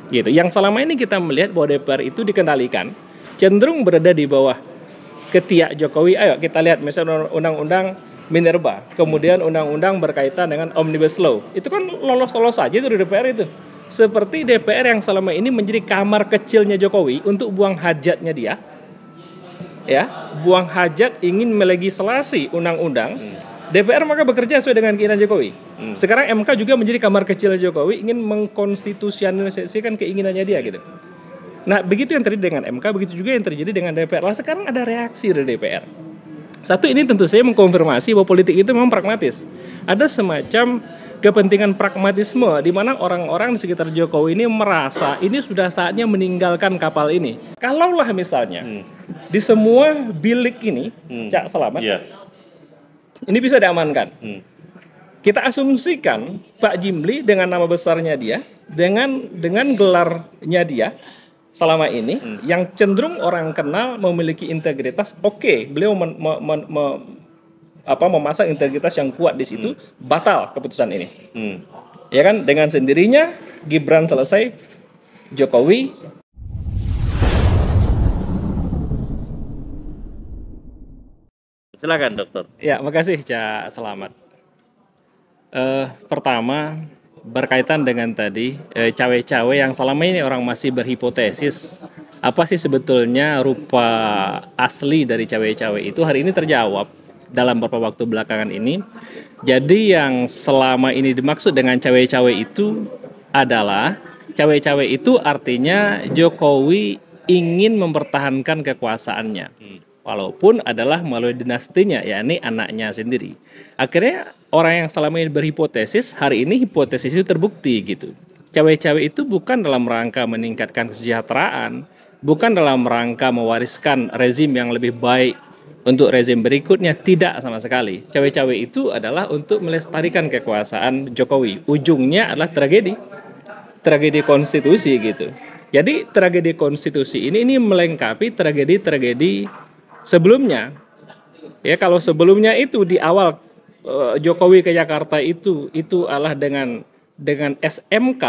gitu. Yang selama ini kita melihat bahwa DPR itu dikendalikan, cenderung berada di bawah ketiak Jokowi. Ayo kita lihat misalnya undang-undang Minerba, kemudian undang-undang berkaitan dengan Omnibus Law. Itu kan lolos-lolos saja itu di DPR itu. Seperti DPR yang selama ini menjadi kamar kecilnya Jokowi untuk buang hajatnya dia. Ya, buang hajat ingin melegislasi undang-undang. DPR maka bekerja sesuai dengan keinginan Jokowi. Sekarang MK juga menjadi kamar kecil Jokowi, ingin mengkonstitusionalisasikan keinginannya dia gitu. Nah, begitu yang terjadi dengan MK, begitu juga yang terjadi dengan DPR. Lah sekarang ada reaksi dari DPR. Satu, ini tentu saja mengkonfirmasi bahwa politik itu memang pragmatis. Ada semacam kepentingan pragmatisme di mana orang-orang di sekitar Jokowi ini merasa ini sudah saatnya meninggalkan kapal ini. Kalaulah misalnya di semua bilik ini, Cak Selamat, ini bisa diamankan. Kita asumsikan Pak Jimli dengan nama besarnya dia, dengan gelarnya dia selama ini, yang cenderung orang kenal memiliki integritas, oke, beliau memasang integritas yang kuat di situ, batal keputusan ini. Ya kan, dengan sendirinya Gibran selesai, Jokowi. Silakan dokter. Ya, makasih Cak Selamat. Pertama, berkaitan dengan tadi cawe-cawe yang selama ini orang masih berhipotesis apa sih sebetulnya rupa asli dari cawe-cawe itu, hari ini terjawab dalam beberapa waktu belakangan ini. Jadi yang selama ini dimaksud dengan cawe-cawe itu adalah cawe-cawe itu artinya Jokowi ingin mempertahankan kekuasaannya, walaupun adalah melalui dinastinya, yakni anaknya sendiri. Akhirnya orang yang selama ini berhipotesis, hari ini hipotesis itu terbukti gitu. Cawe-cawe itu bukan dalam rangka meningkatkan kesejahteraan, bukan dalam rangka mewariskan rezim yang lebih baik untuk rezim berikutnya, tidak sama sekali. Cawe-cawe itu adalah untuk melestarikan kekuasaan Jokowi. Ujungnya adalah tragedi konstitusi gitu. Jadi tragedi konstitusi ini melengkapi tragedi-tragedi sebelumnya. Ya, kalau sebelumnya itu di awal Jokowi ke Jakarta itu adalah dengan SMK,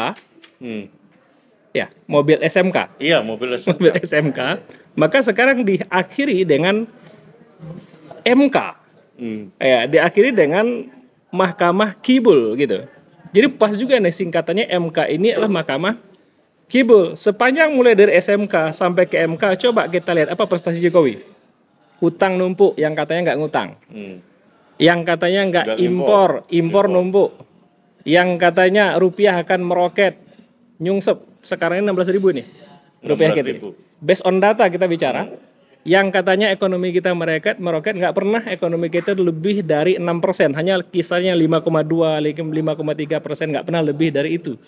ya, mobil SMK. Iya, mobil SMK. Mobil SMK. Maka sekarang diakhiri dengan MK. Ya, diakhiri dengan Mahkamah Kibul gitu. Jadi pas juga nih singkatannya MK ini adalah Mahkamah Kibul. Sepanjang mulai dari SMK sampai ke MK, coba kita lihat apa prestasi Jokowi. Hutang numpuk, yang katanya nggak ngutang. Yang katanya nggak impor numpuk. Yang katanya rupiah akan meroket, nyungsep. Sekarang ini 16.000 nih rupiah kita. Based on data kita bicara. Yang katanya ekonomi kita meroket, nggak pernah ekonomi kita lebih dari 6%. Hanya kisarnya 5,2, 5,3%, nggak pernah lebih dari itu.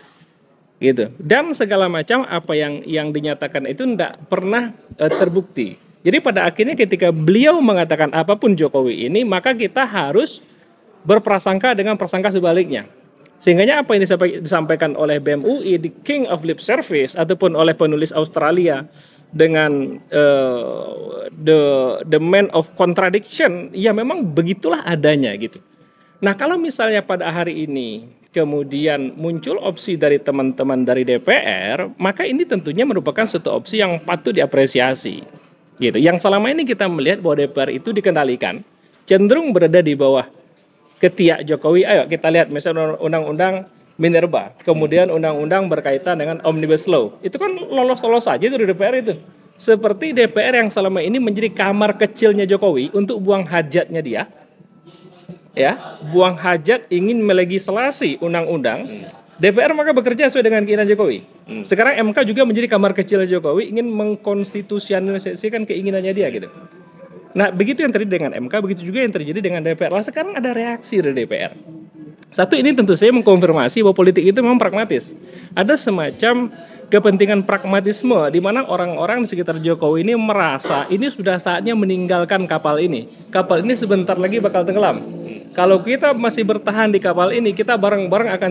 Gitu. Dan segala macam apa yang dinyatakan itu nggak pernah terbukti. Jadi pada akhirnya ketika beliau mengatakan apapun Jokowi ini, maka kita harus berprasangka dengan prasangka sebaliknya. Sehingga apa yang disampaikan oleh BEM UI, the king of lip service, ataupun oleh penulis Australia dengan the man of contradiction, ya memang begitulah adanya gitu. Nah, kalau misalnya pada hari ini kemudian muncul opsi dari teman-teman dari DPR, maka ini tentunya merupakan suatu opsi yang patut diapresiasi. Gitu. Yang selama ini kita melihat bahwa DPR itu dikendalikan, cenderung berada di bawah ketiak Jokowi. Ayo kita lihat misalnya undang-undang Minerba, kemudian undang-undang berkaitan dengan Omnibus Law. Itu kan lolos-lolos saja itu di DPR itu. Seperti DPR yang selama ini menjadi kamar kecilnya Jokowi untuk buang hajatnya dia. Ya, buang hajat ingin melegislasi undang-undang. DPR maka bekerja sesuai dengan keinginan Jokowi. Sekarang MK juga menjadi kamar kecil Jokowi, ingin mengkonstitusionalisasikan keinginannya dia gitu. Nah, begitu yang terjadi dengan MK, begitu juga yang terjadi dengan DPR. Lah sekarang ada reaksi dari DPR. Satu, ini tentu saja mengkonfirmasi bahwa politik itu memang pragmatis. Ada semacam kepentingan pragmatisme di mana orang-orang di sekitar Jokowi ini merasa ini sudah saatnya meninggalkan kapal ini. Kapal ini sebentar lagi bakal tenggelam. Kalau kita masih bertahan di kapal ini, kita bareng-bareng akan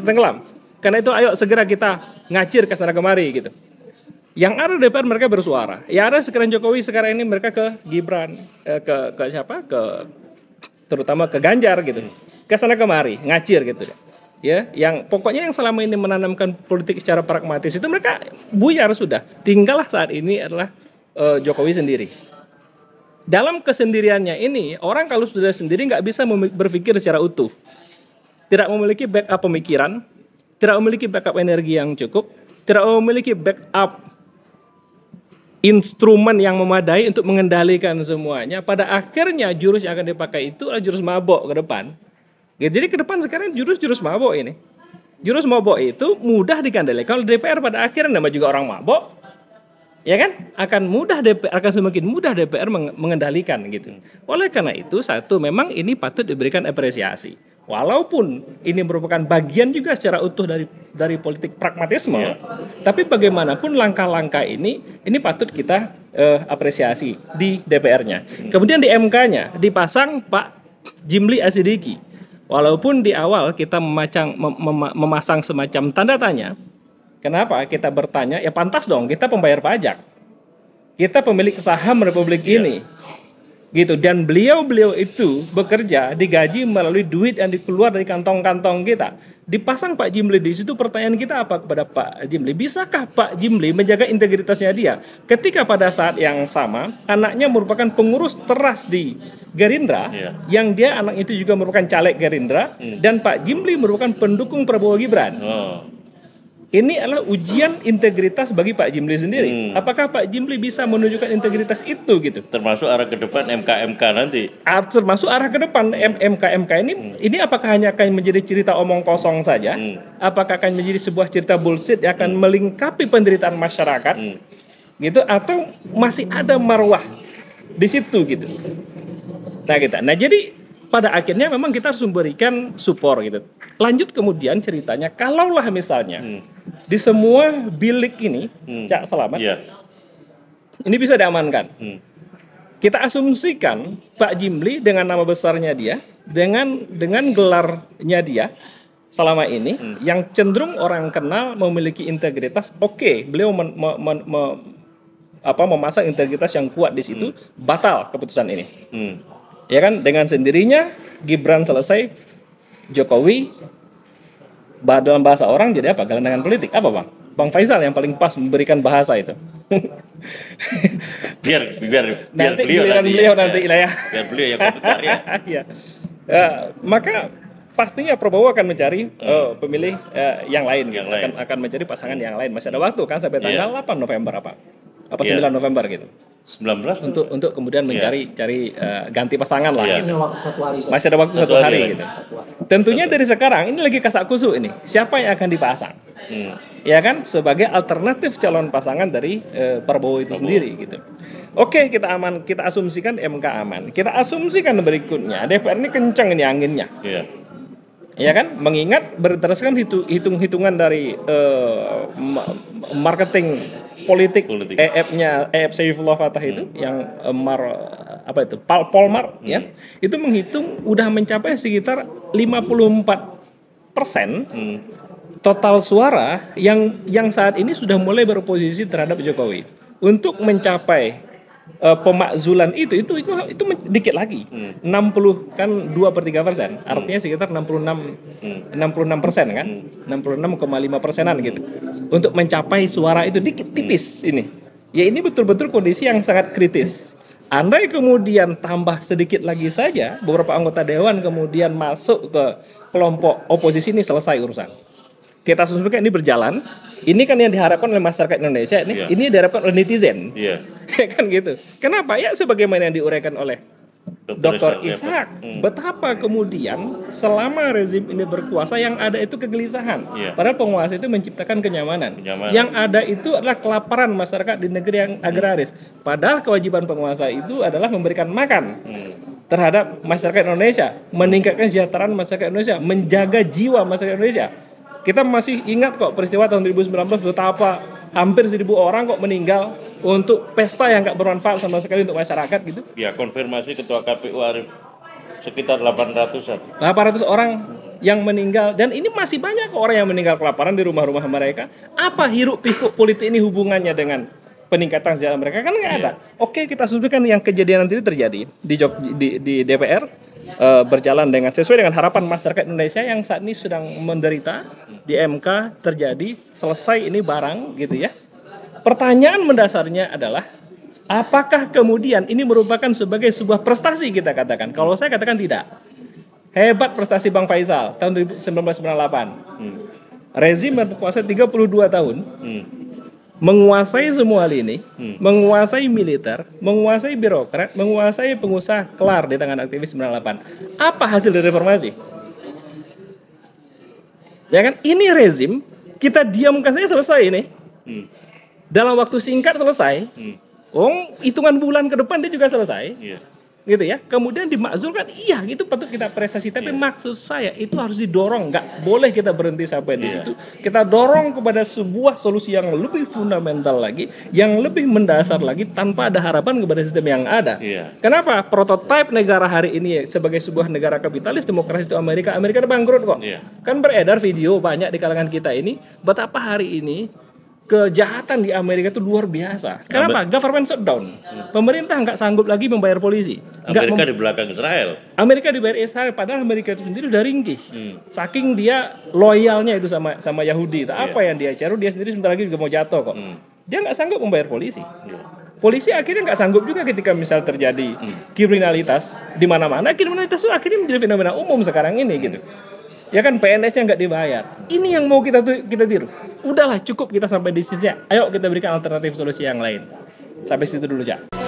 tenggelam. Karena itu ayo segera kita ngacir ke sana kemari gitu. Yang ada DPR mereka bersuara. Yang ada sekarang Jokowi sekarang ini mereka ke Gibran, ke siapa? Terutama ke Ganjar gitu. Ke sana kemari, ngacir gitu. ya, yang pokoknya yang selama ini menanamkan politik secara pragmatis itu mereka buyar sudah. Tinggallah saat ini adalah Jokowi sendiri. Dalam kesendiriannya ini, orang kalau sudah sendiri nggak bisa berpikir secara utuh, tidak memiliki backup pemikiran, tidak memiliki backup energi yang cukup, tidak memiliki backup instrumen yang memadai untuk mengendalikan semuanya. Pada akhirnya jurus yang akan dipakai itu adalah jurus mabok ke depan. Jadi ke depan sekarang jurus mabok ini. Jurus mabok itu mudah dikendalikan oleh DPR pada akhirnya, nama juga orang mabok. Ya kan? Akan semakin mudah DPR mengendalikan gitu. Oleh karena itu, satu, memang ini patut diberikan apresiasi. Walaupun ini merupakan bagian juga secara utuh dari politik pragmatisme, tapi bagaimanapun langkah-langkah ini patut kita apresiasi di DPR-nya. Kemudian di MK-nya dipasang Pak Jimli Asidiki. Walaupun di awal kita memasang semacam tanda tanya, kenapa kita bertanya? Ya pantas dong, kita pembayar pajak, kita pemilik saham Republik ini. Gitu, dan beliau itu bekerja digaji melalui duit yang dikeluar dari kantong-kantong kita. Dipasang Pak Jimli di situ, pertanyaan kita apa kepada Pak Jimli? Bisakah Pak Jimli menjaga integritasnya dia ketika pada saat yang sama anaknya merupakan pengurus teras di Gerindra, yang dia anak itu juga merupakan caleg Gerindra, dan Pak Jimli merupakan pendukung Prabowo Gibran. Ini adalah ujian integritas bagi Pak Jimli sendiri. Apakah Pak Jimli bisa menunjukkan integritas itu gitu? Termasuk arah ke depan MK nanti. Termasuk arah ke depan MK ini apakah hanya akan menjadi cerita omong kosong saja? Apakah akan menjadi sebuah cerita bullshit yang akan melingkapi penderitaan masyarakat? Gitu, atau masih ada marwah di situ gitu. Nah, jadi pada akhirnya memang kita harus memberikan support gitu. Lanjut kemudian ceritanya, kalaulah misalnya di semua bilik ini, Cak Selamat, ini bisa diamankan. Kita asumsikan Pak Jimli dengan nama besarnya dia, dengan gelarnya dia selama ini, yang cenderung orang kenal memiliki integritas. Oke, beliau memasang integritas yang kuat di situ, batal keputusan ini. Ya kan, dengan sendirinya Gibran selesai, Jokowi dalam bahasa orang jadi apa? Gelandangan politik. Apa Bang? Bang Faisal yang paling pas memberikan bahasa itu. biar nanti beliau nanti lah ya. Biar beliau yang komentar ya. Maka pastinya Prabowo akan mencari pemilih yang lain. Akan mencari pasangan yang lain. Masih ada waktu kan sampai tanggal 8 November apa 9 November gitu. 19 untuk kemudian cari ganti pasangan lah. Ini waktu 1 hari. Masih ada waktu 1 hari gitu. Tentunya dari sekarang ini lagi kasak kusuk ini. Siapa yang akan dipasang? Ya kan, sebagai alternatif calon pasangan dari Prabowo itu sendiri gitu. Oke, kita asumsikan MK aman. Kita asumsikan berikutnya DPR ini kencang ini anginnya. Ya kan, mengingat berdasarkan hitung-hitungan dari marketing politik. EF Saifullah Fatah itu yang Polmar ya, itu menghitung udah mencapai sekitar 54% total suara yang saat ini sudah mulai beroposisi terhadap Jokowi. Untuk mencapai pemakzulan itu dikit lagi. 60 kan 2/3%, artinya sekitar 66% kan, 66,5%-an gitu. Untuk mencapai suara itu dikit tipis ini. Ya ini betul-betul kondisi yang sangat kritis. Andai kemudian tambah sedikit lagi saja beberapa anggota dewan kemudian masuk ke kelompok oposisi, ini selesai urusan. Kita asumsikan ini berjalan. Ini kan yang diharapkan oleh masyarakat Indonesia, ini diharapkan oleh netizen. Kan gitu. Kenapa? Ya sebagaimana yang diuraikan oleh Dr. Ishak. Betapa kemudian selama rezim ini berkuasa yang ada itu kegelisahan. Padahal penguasa itu menciptakan kenyamanan. Yang ada itu adalah kelaparan masyarakat di negeri yang agraris. Padahal kewajiban penguasa itu adalah memberikan makan terhadap masyarakat Indonesia, meningkatkan kesejahteraan masyarakat Indonesia, menjaga jiwa masyarakat Indonesia. Kita masih ingat kok peristiwa tahun 2019 betapa hampir 1.000 orang kok meninggal untuk pesta yang gak bermanfaat sama sekali untuk masyarakat gitu. Ya, konfirmasi Ketua KPU Arief sekitar 800-an. 800 orang yang meninggal, dan ini masih banyak orang yang meninggal kelaparan di rumah-rumah mereka. Apa hiruk pikuk politik ini hubungannya dengan peningkatan jalan mereka? Kan nggak ada. Oke, kita asumsikan yang kejadian nanti terjadi di DPR. berjalan sesuai dengan harapan masyarakat Indonesia yang saat ini sedang menderita di MK terjadi, selesai ini barang gitu ya. Pertanyaan mendasarnya adalah apakah kemudian ini merupakan sebagai sebuah prestasi kita katakan? Kalau saya katakan tidak. Hebat prestasi Bang Faisal tahun 1998. Rezim berkuasa 32 tahun. Menguasai semua lini, menguasai militer, menguasai birokrat, menguasai pengusaha, kelar di tangan aktivis 98. Apa hasil dari reformasi? Ya kan, ini rezim kita diamkan saja selesai ini. Dalam waktu singkat selesai. Hitungan bulan ke depan dia juga selesai. Gitu ya. Kemudian dimakzulkan, iya itu patut kita apresiasi, tapi maksud saya itu harus didorong, nggak boleh kita berhenti sampai di situ. Kita dorong kepada sebuah solusi yang lebih fundamental lagi, yang lebih mendasar lagi, tanpa ada harapan kepada sistem yang ada. Kenapa? Prototipe negara hari ini sebagai sebuah negara kapitalis demokrasi itu Amerika udah bangkrut kok. Kan beredar video banyak di kalangan kita ini betapa hari ini kejahatan di Amerika itu luar biasa. Kenapa? Government shutdown. Pemerintah nggak sanggup lagi membayar polisi. Amerika di belakang Israel. Amerika dibayar Israel, padahal Amerika itu sendiri udah ringkih. Saking dia loyalnya itu sama Yahudi. Apa yang dia cari, dia sendiri sebentar lagi juga mau jatuh kok. Dia nggak sanggup membayar polisi. Polisi akhirnya nggak sanggup juga ketika misal terjadi kriminalitas di mana-mana. Kriminalitas itu akhirnya menjadi fenomena umum sekarang ini gitu. Ya kan, PNS-nya nggak dibayar. Ini yang mau kita tiru. Udahlah, cukup kita sampai di sisi. Ayo kita berikan alternatif solusi yang lain. Sampai situ dulu, Cak.